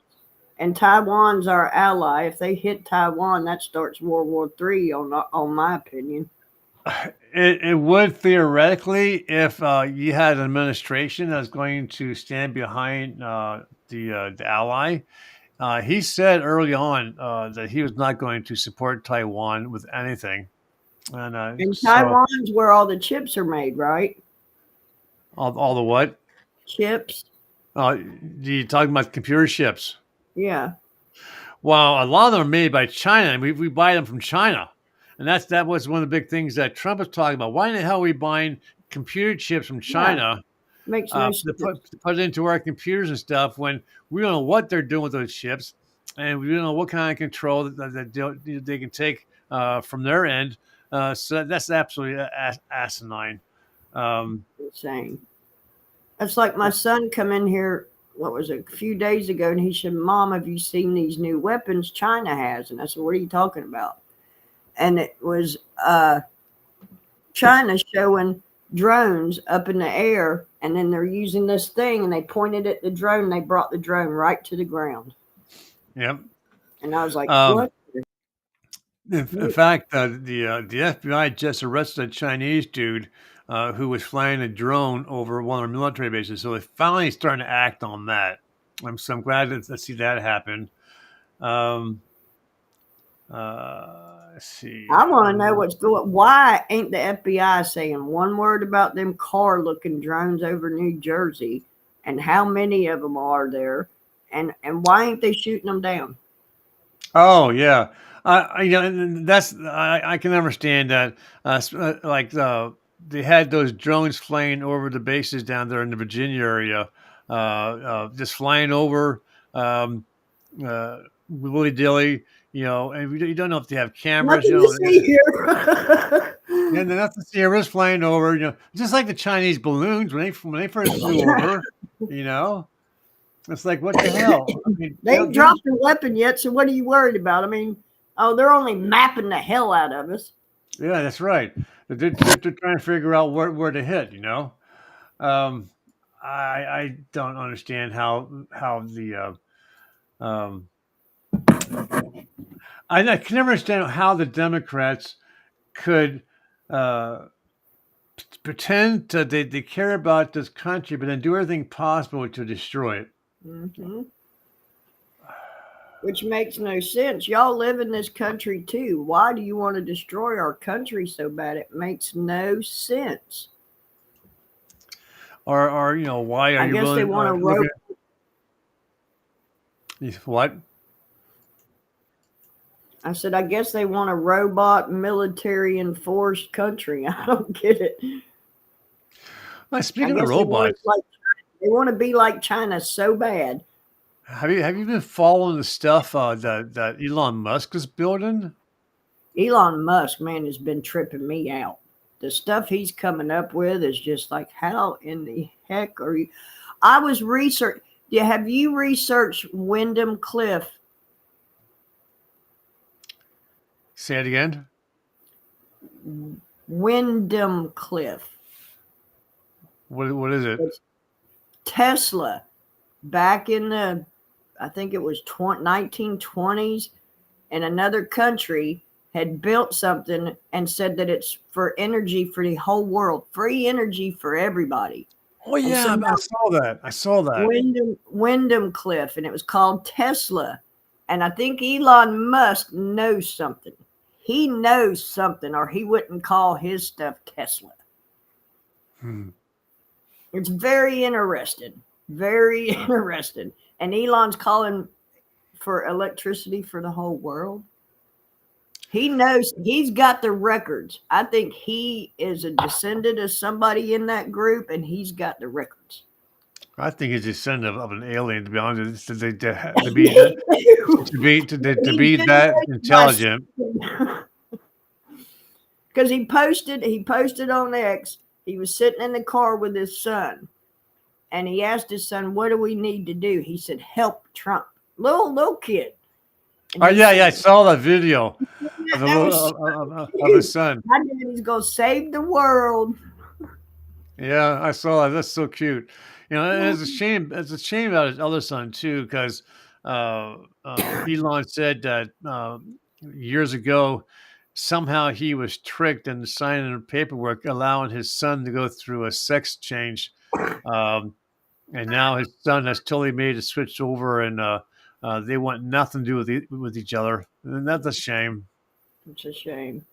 And Taiwan's our ally. If they hit Taiwan, that starts World War III, on my opinion. It would theoretically if you had an administration that's going to stand behind the ally. He said early on that he was not going to support Taiwan with anything. And Taiwan's where all the chips are made, right? All the what? Chips. You talking about computer chips? Yeah. Well, a lot of them are made by China, and we buy them from China. And that was one of the big things that Trump was talking about. Why in the hell are we buying computer chips from China Makes no to sense. put it into our computers and stuff when we don't know what they're doing with those chips, and we don't know what kind of control that they can take from their end. So that's absolutely asinine. Um, Insane. That's like my son come in here, what was it, a few days ago, and he said, Mom, have you seen these new weapons China has? And I said, what are you talking about? And it was China showing drones up in the air, and then they're using this thing, and they pointed at the drone, and they brought the drone right to the ground. yep. And I was like, Um, what? in fact, the FBI just arrested a Chinese dude who was flying a drone over one of our military bases. So they're finally starting to act on that. I'm glad to see that happen. Um, let's see. I want to know what's going. Why ain't the FBI saying one word about them car-looking drones over New Jersey, and how many of them are there, and why ain't they shooting them down? Oh yeah, and that's I can understand that. Like they had those drones flying over the bases down there in the Virginia area, just flying over um, willy dilly. And you don't know if they have cameras. Nothing to see here. Yeah, and that's the Sierras flying over. Just like the Chinese balloons when they first flew over. You know, it's like what the hell? I mean, They ain't dropped a weapon yet, so what are you worried about? I mean, they're only mapping the hell out of us. Yeah, that's right. They're trying to figure out where to hit. Um, I don't understand how the um, I can never understand how the Democrats could uh, pretend they care about this country, but then do everything possible to destroy it. Mm-hmm. Which makes no sense. Y'all live in this country too. Why do you want to destroy our country so bad? It makes no sense. Or why are I you guess they willing? want What? I said, I guess they want a robot, military enforced country. I don't get it. Well, speaking of robots, they want to be like China so bad. have you been following the stuff that Elon Musk is building? Elon Musk, man, has been tripping me out. The stuff he's coming up with is just like, how in the heck are you? I was research. Yeah, have you researched Wyndham Cliff? Say it again. Wyndham Cliff. What is it? It's Tesla, back in the, I think it was 1920s, in another country, had built something and said that it's for energy for the whole world, free energy for everybody. Oh yeah, I saw that. Wyndham Cliff, and it was called Tesla. And I think Elon Musk knows something. He knows something, or he wouldn't call his stuff Tesla. It's very interesting. Very interesting. And Elon's calling for electricity for the whole world. He knows, he's got the records. I think he is a descendant of somebody in that group, and he's got the records. I think he's a descendant of an alien, to be honest. To be that intelligent. Because he posted on X. He was sitting in the car with his son, and he asked his son, "What do we need to do?" He said, "Help Trump." Little kid. And I saw that video of his son. My daddy's gonna save the world. Yeah, I saw that. That's so cute. And it's a shame. It's a shame about his other son too, because Elon said that years ago somehow he was tricked into signing the paperwork allowing his son to go through a sex change, and now his son has totally made a switch over, and they want nothing to do with each other, and that's a shame. It's a shame.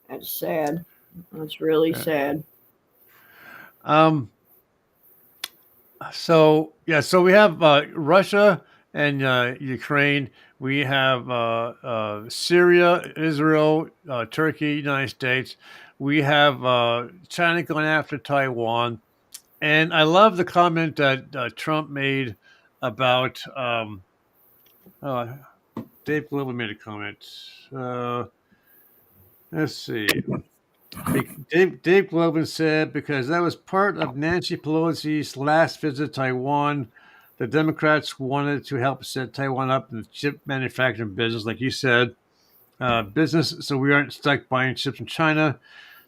That's sad. That's really sad. So we have Russia and Ukraine. We have Syria, Israel, Turkey, United States. We have China going after Taiwan. And I love the comment that Trump made about uh, Dave Glover made a comment. Let's see. Dave Glover said because that was part of Nancy Pelosi's last visit to Taiwan, the Democrats wanted to help set Taiwan up in the chip manufacturing business, like you said, business, so we aren't stuck buying chips from China.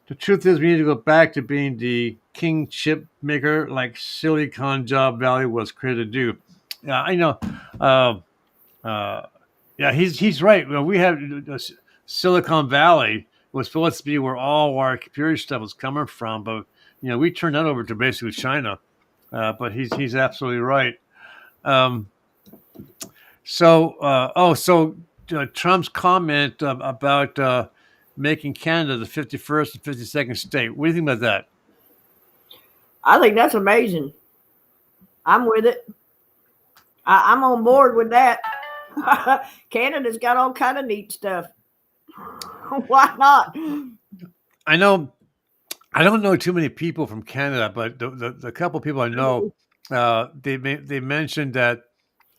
The truth is, we need to go back to being the king chip maker, like Silicon Job Valley was created to do. Yeah, I know. Uh, yeah, he's right. Well, we have Silicon Valley was supposed to be where all our computer stuff was coming from, but we turned that over to basically China. But he's absolutely right. Um, so Trump's comment about making Canada the 51st and 52nd state. What do you think about that? I think that's amazing. I'm with it. I'm on board with that. Canada's got all kind of neat stuff. Why not? I know. I don't know too many people from Canada, but the couple people I know, they mentioned that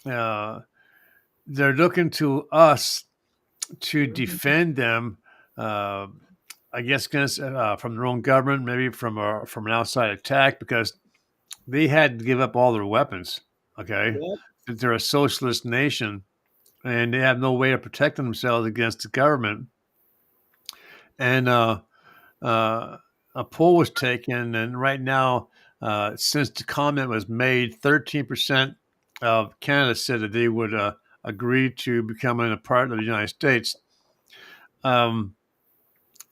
they're looking to us to defend them. I guess against from their own government, maybe from an outside attack, because they had to give up all their weapons. Okay, Yep. they're a socialist nation, and they have no way of protecting themselves against the government. And a poll was taken, and right now, since the comment was made, 13% of Canada said that they would agree to becoming a part of the United States. Um,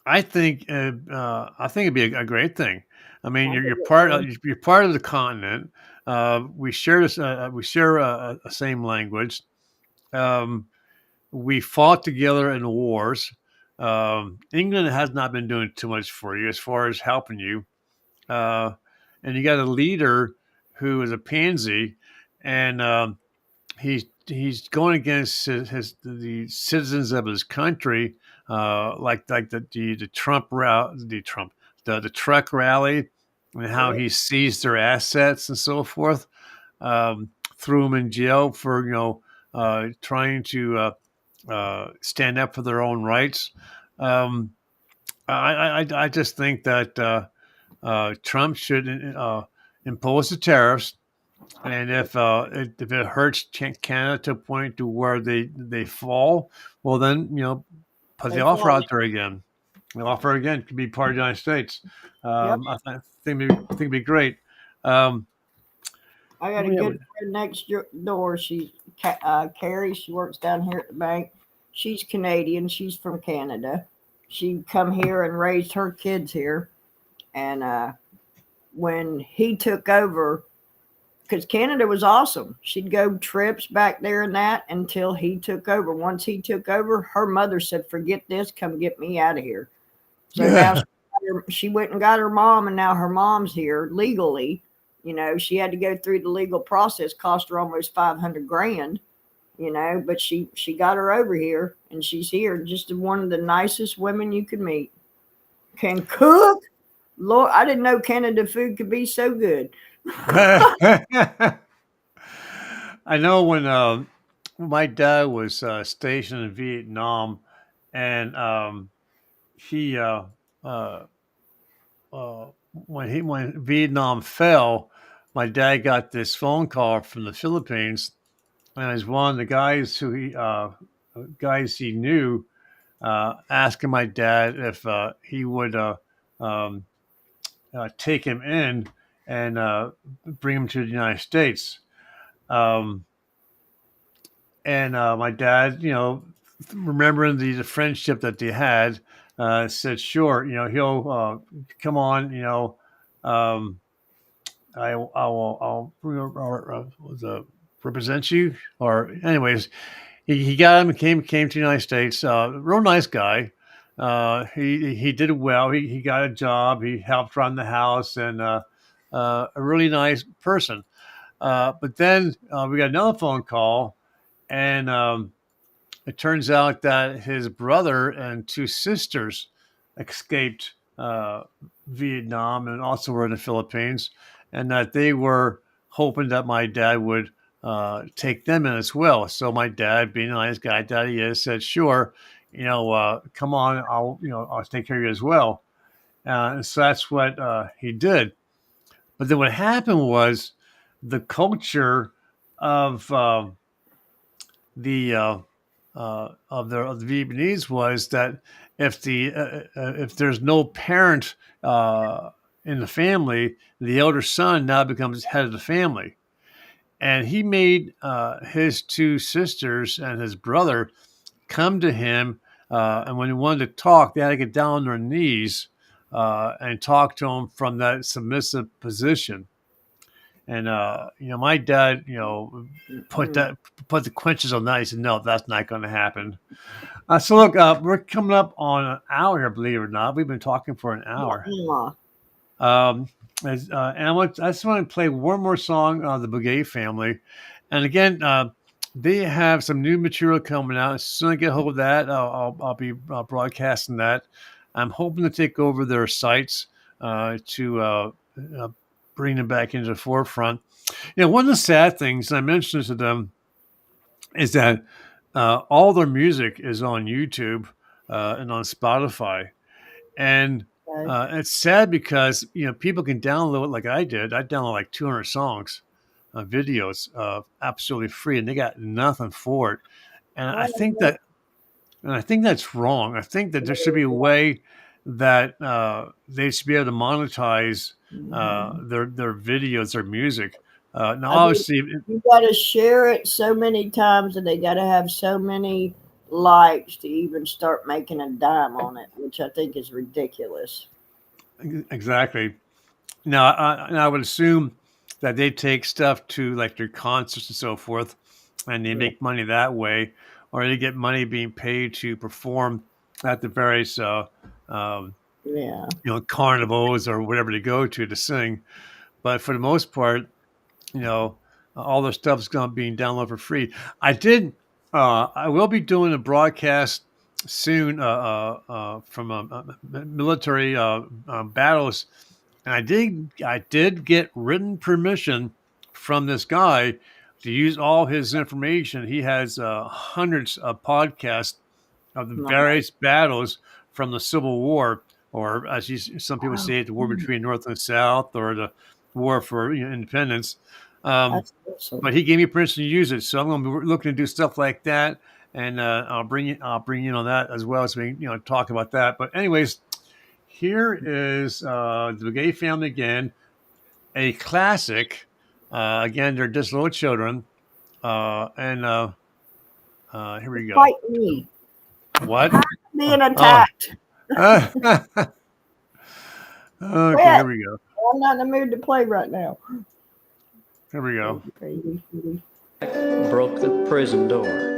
I think it'd be a great thing. I mean, I think you're it part of would. the continent. We share this. We share a same language. Um, we fought together in wars. England has not been doing too much for you as far as helping you. Uh, and you got a leader who is a pansy, and he's going against the citizens of his country, like the Trump the truck rally, and how Yep. he seized their assets and so forth, threw them in jail for trying to stand up for their own rights. Um, I just think that Trump should impose the tariffs, and if it hurts Canada to a point to where they fall, well then put the They offer fall. out there again. The offer again could be part of the United States. Yep. I think it'd be great. Um, I got a yeah, good friend next door. She's Carrie. She works down here at the bank. She's Canadian. She's from Canada. She come here and raised her kids here. And when he took over, because Canada was awesome, she'd go trips back there and that until he took over. Once he took over, her mother said, "Forget this. Come get me out of here." So now yeah. she went and got her mom, and now her mom's here legally. She had to go through the legal process, cost her almost 500 grand. But she got her over here, and she's here. Just one of the nicest women you could meet. Can cook. Lord, I didn't know Canada food could be so good. I know when my dad was stationed in Vietnam, and he uh, when Vietnam fell, my dad got this phone call from the Philippines, and it was one of the guys he knew, asking my dad if he would um, take him in and bring him to the United States. Um, and my dad, remembering the friendship that they had, said, "Sure, he'll come on, um, I'll represent you." Or, anyways, he got him and came to the United States. Real nice guy. He did well. He got a job. He helped run the house, and a really nice person. But then we got another phone call, and it turns out that his brother and two sisters escaped Vietnam and also were in the Philippines. and that they were hoping that my dad would take them in as well. So my dad, being a nice guy that he is, said, "Sure, come on, I'll take care of you as well." And so that's what he did. But then what happened was the culture of the of the Vietnamese was that if there's no parent in the family, the elder son now becomes head of the family, and he made his two sisters and his brother come to him, and when he wanted to talk, they had to get down on their knees and talk to him from that submissive position. And my dad, put Mm. that put the quenches on that. He said, "No, that's not going to happen." So look, we're coming up on an hour here, believe it or not. We've been talking for an hour. Yeah. Um, and I just want to play one more song of the Bouguet family. And again, they have some new material coming out. As soon as I get hold of that, I'll be broadcasting that. I'm hoping to take over their sites to bring them back into the forefront. One of the sad things, and I mentioned to them, is that all their music is on YouTube and on Spotify. And Okay. it's sad because people can download it like I did. I downloaded like 200 songs, videos, absolutely free, and they got nothing for it. And I think Well, that, and I think that's wrong. I think that there should be a way that they should be able to monetize their videos, their music. Now, I mean, obviously, you got to share it so many times, and they got to have so many likes to even start making a dime on it, which I think is ridiculous. exactly. Now, I would assume that they take stuff to like their concerts and so forth, and they Yeah. make money that way, or they get money being paid to perform at the various, um, Yeah. carnivals or whatever they go to sing. But for the most part, you know, all their stuff's going being downloaded for free. I will be doing a broadcast soon from military battles, and I did get written permission from this guy to use all his information. He has hundreds of podcasts of the Nice. various battles from the Civil War, or as some people Oh, say, the war between North and South, or the war for independence. Um, that's awesome. but he gave me permission to use it, so I'm going to be looking to do stuff like that, and I'll bring you in on that as well, so we can, talk about that. But anyways, here is the Gay Family again, a classic. Again, they're just little children, and here we go. Fight me. What? Being Oh. attacked. Okay, Quit. here we go. I'm not in the mood to play right now. Here we go. Crazy. Broke the prison door.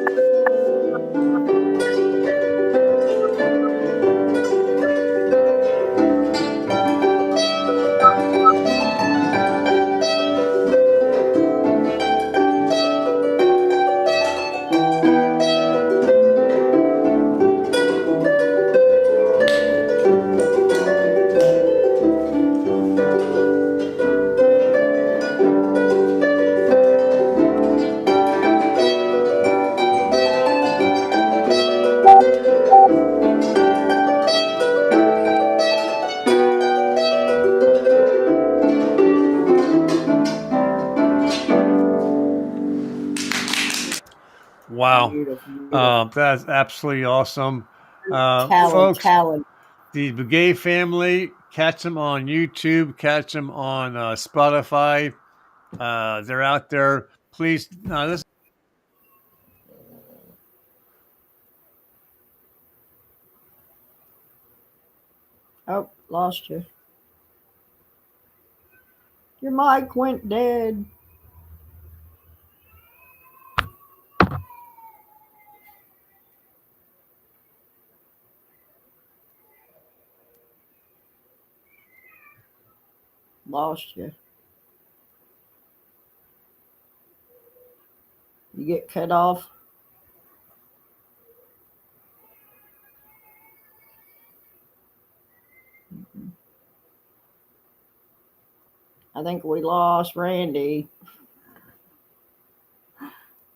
Wow. Beautiful. That's absolutely awesome. Talent. Folks, Talent. the Bouguet family, catch them on YouTube, catch them on Spotify. They're out there. Please, this. Oh, lost you. Your mic went dead. Lost you. You get cut off. I think we lost Randy.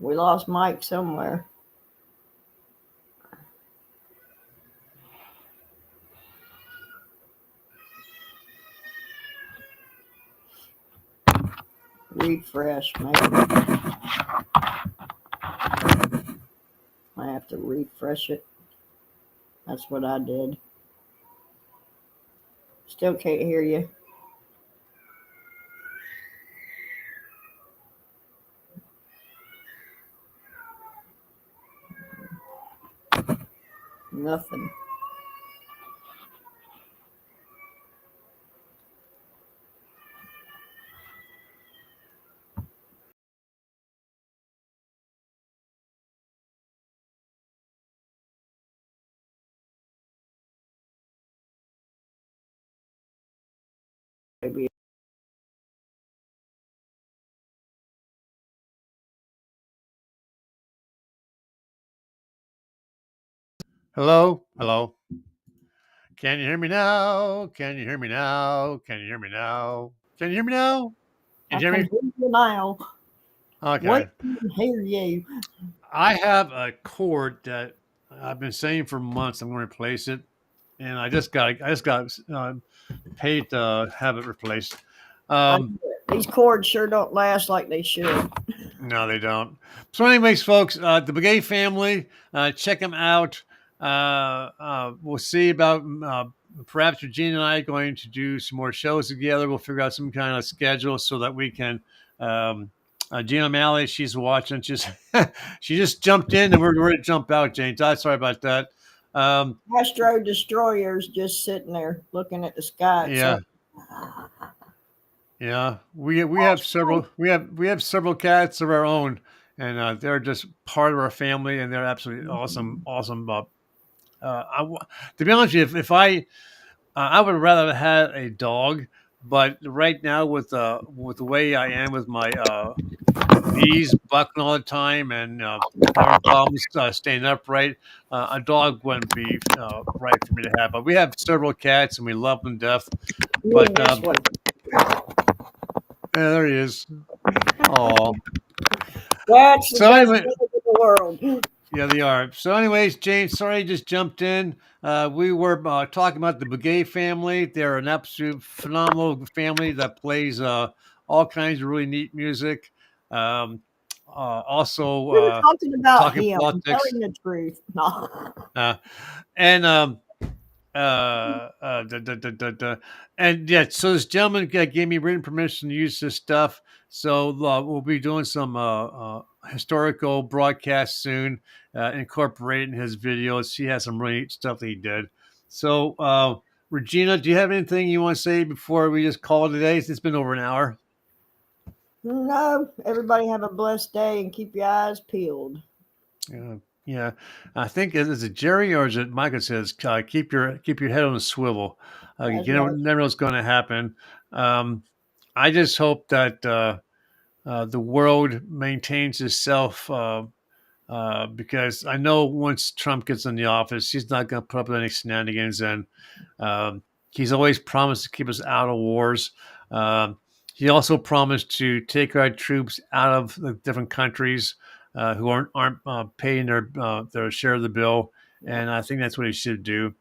We lost Mike somewhere. Refresh, maybe. I have to refresh it. That's what I did. Still can't hear you. Nothing. Maybe. Hello? Hello? Can you hear me now? Can you hear me now? Can you hear me now? Can you hear me now? I Can you hear can me? hear you now. Okay. What can hear you? I have a cord that I've been saying for months I'm going to replace it, and I just got paid to have it replaced. These cords sure don't last like they should. No, they don't. So, anyways, folks, the Begay family, check them out. We'll see about perhaps Regina and I are going to do some more shows together. We'll figure out some kind of schedule so that we can. Gina O'Malley, she's watching. She just jumped in and we're ready to jump out, Jane. Sorry about that. Astro Destroyer's just sitting there looking at the sky. Yeah. Yeah, we have several we have several cats of our own, and they're just part of our family, and they're absolutely awesome. To be honest with you, if I would rather have had a dog, but right now with the way I am with my knees buckling all the time and having problems staying upright, a dog wouldn't be right for me to have. But we have several cats, and we love them to death. But yeah, there he is. Oh, that's the so best anyway, dog in the world. yeah, they are. So, anyways, Jane, sorry I just jumped in. We were talking about the Begay family. They're an absolute phenomenal family that plays all kinds of really neat music. Also, We were talking about talking him, politics. telling the truth. No. And and yeah, so this gentleman gave me written permission to use this stuff. So we'll be doing some historical broadcasts soon, incorporating his videos. He has some really neat stuff that he did. So, Regina, do you have anything you want to say before we just call it a day? It's been over an hour. No, everybody have a blessed day and keep your eyes peeled. Yeah. I think is it Jerry or is it Michael says keep your head on a swivel. You never know what's going to happen. I just hope that the world maintains itself because I know once Trump gets in the office, he's not going to put up with any shenanigans, and he's always promised to keep us out of wars. He also promised to take our troops out of the different countries who aren't paying their share of the bill, and I think that's what he should do.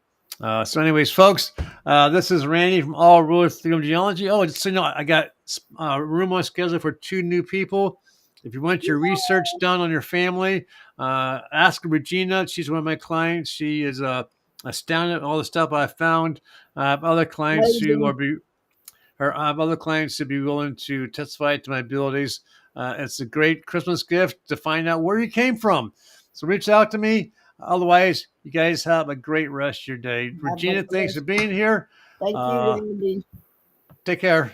So, anyways, folks, this is Randy from All Rules Through Geology. Oh, just so you know, I got a room on schedule for 2 new people. If you want your research done on your family, ask Regina. She's one of my clients. She is astounded at all the stuff I found. I have other clients who I have other clients to be willing to testify to my abilities. It's a great Christmas gift to find out where you came from. So reach out to me. Otherwise, you guys have a great rest of your day. Regina, thanks for being here. Thank you, Randy. Take care.